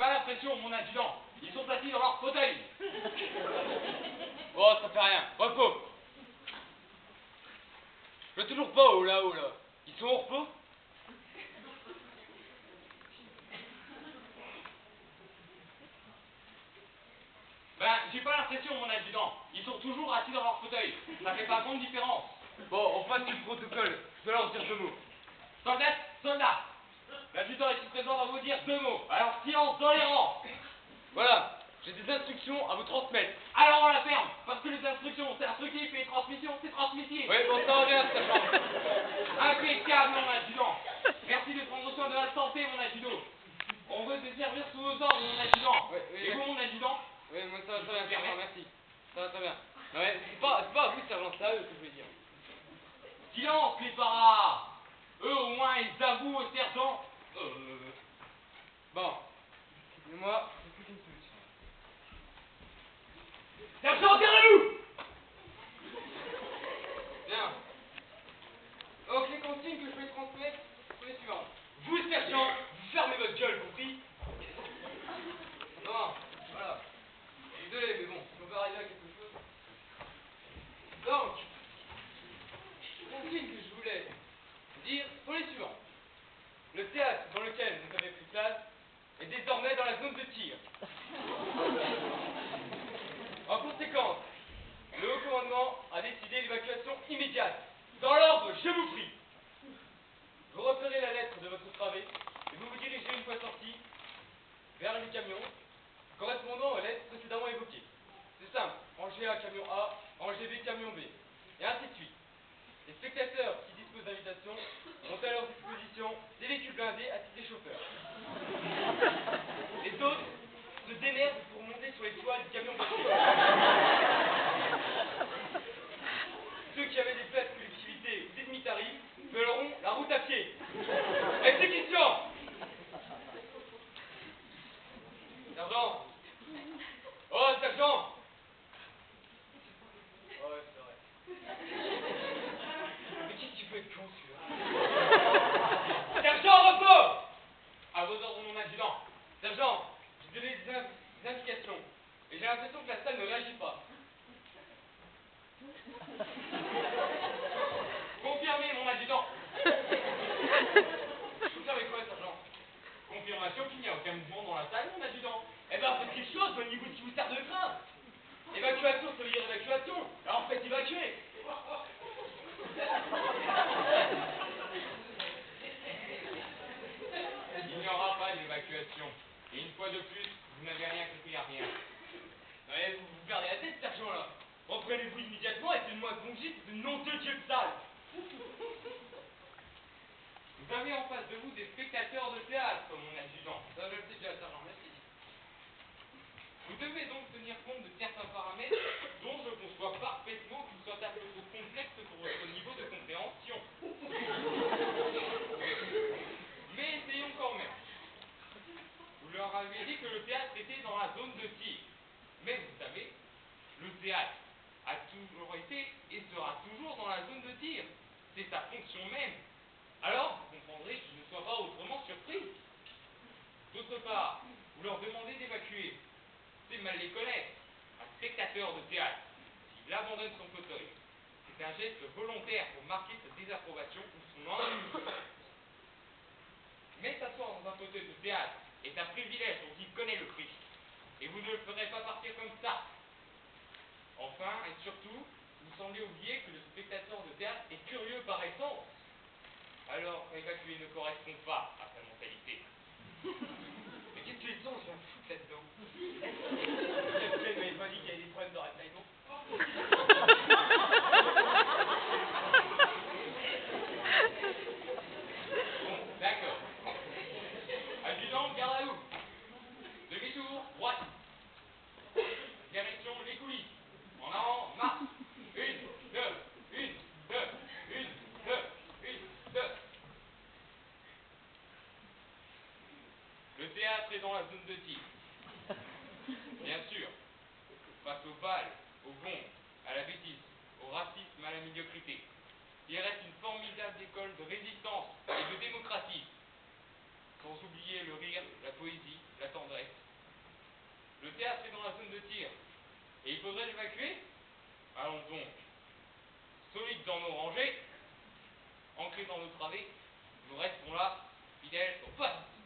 pas l'impression, mon adjudant. Ils sont assis dans leur fauteuil. Oh, ça fait rien. Repos. Je veux toujours pas là-haut, là. Ils sont au repos? Ben, j'ai pas l'impression, mon adjudant. Ils sont toujours assis dans leur fauteuil. Ça fait pas grande différence. Bon, on passe du protocole. Je vais leur dire 2 mots. Soldat, soldat. L'adjudant est ici présent va vous dire 2 mots. Alors silence dans les rangs. Voilà. J'ai des instructions à vous transmettre. Alors on la ferme, parce que les instructions c'est instructif et les transmissions c'est transmissif. Oui, bon, ça revient, sergent. Impeccable, mon adjudant. Merci de prendre soin de la santé, mon adjudant. On veut se servir sous vos ordres, mon adjudant. Oui, Et vous, mon adjudant? Oui, moi ça va très bien, sergent, merci. Ça va très bien. Non, mais c'est pas à vous, sergent, c'est à eux que je veux dire. Silence, les paras. Eux, au moins, ils avouent au sergent. Bon. Mais moi, c'est plus qu'une solution. Sergent, derrière-nous. Bien. Donc les consignes que je vais transmettre sont les suivantes. Vous, sergent, vous fermez votre gueule, compris? Non, voilà. Désolé, mais bon, si on peut arriver à quelque chose. Donc, les consignes que je voulais dire sont les suivantes. Le théâtre dans lequel vous avez pris place est désormais dans la zone de tir. En conséquence, le haut commandement a décidé l'évacuation immédiate. Dans l'ordre, je vous prie. Vous repérez la lettre de votre travée et vous vous dirigez une fois sorti vers les camions correspondant aux lettres précédemment évoquées. C'est simple, rangée A, camion A, rangée B, camion B, et ainsi de suite. Les spectateurs qui disposent d'invitation ont à leur disposition des véhicules blindés attitrés chauffeurs. Les autres se démerdent pour monter sur les toits du camion B. Ceux qui avaient des places collectivités ou des demi-tarifs feront la route à pied. Exécution! Sergent! Oh, sergent! Oh, ouais, c'est vrai. Mais qu'est-ce qu'il peut être con, celui-là? Sergent, repos. À vos ordres, mon adjudant. Sergent, j'ai donné des indications. Et j'ai l'impression que la salle ne réagit pas. Confirmez, mon adjudant. Confirmez quoi, sergent? Confirmation qu'il n'y a aucun mouvement dans la salle, mon adjudant. Eh ben, faites quelque chose au niveau de ce qui vous sert de frein. Évacuation, ça veut dire évacuation. Alors faites évacuer. Il n'y aura pas d'évacuation. Et une fois de plus, vous n'avez rien compris à rien. Ouais, vous perdez la tête, sergent, là. Reprenez-vous immédiatement et faites-moi congé de nom de Dieu de salle. Vous avez en face de vous des spectateurs de théâtre, mon adjudant. Ça, je le sais déjà, sergent, merci. Vous devez donc tenir compte de certains paramètres dont je conçois parfaitement qu'ils soient un peu trop complexes pour votre niveau de compréhension. Mais essayons quand même. Vous leur avez dit que le théâtre était dans la zone de tir. Mais vous savez, le théâtre a toujours été et sera toujours dans la zone de tir. C'est sa fonction même. Alors, vous comprendrez que je ne sois pas autrement surpris. D'autre part, vous leur demandez d'évacuer. C'est mal les connaître. Un spectateur de théâtre, s'il abandonne son fauteuil, c'est un geste volontaire pour marquer sa désapprobation ou son ennui. Mais s'asseoir dans un fauteuil de théâtre est un privilège dont il connaît le prix. Et vous ne le ferez pas partir comme ça. Enfin, et surtout, vous semblez oublier que le spectateur de théâtre est curieux par essence. Alors, évacuer ne correspond pas à sa mentalité. Mais qu'est-ce qu'ils sont, je viens de foutre là-dedans? Capitaine m'avait pas dit qu'il y avait des problèmes de racaillement. Bon, d'accord. Adjudant, garde à vous. Demi-tour, droite. Direction les coulisses. En avant, marche. Une, deux, une, deux, une, deux, une, deux. Le théâtre est dans la zone de tir. Bien sûr, face au bal, au bon, à la bêtise, au racisme, à la médiocrité, il reste une formidable école de résistance et de démocratie, sans oublier le rire, la poésie, la tendresse théâtre est dans la zone de tir. Et il faudrait l'évacuer? Allons donc. Solides dans nos rangées, ancrés dans nos travées, nous restons là, fidèles au poste.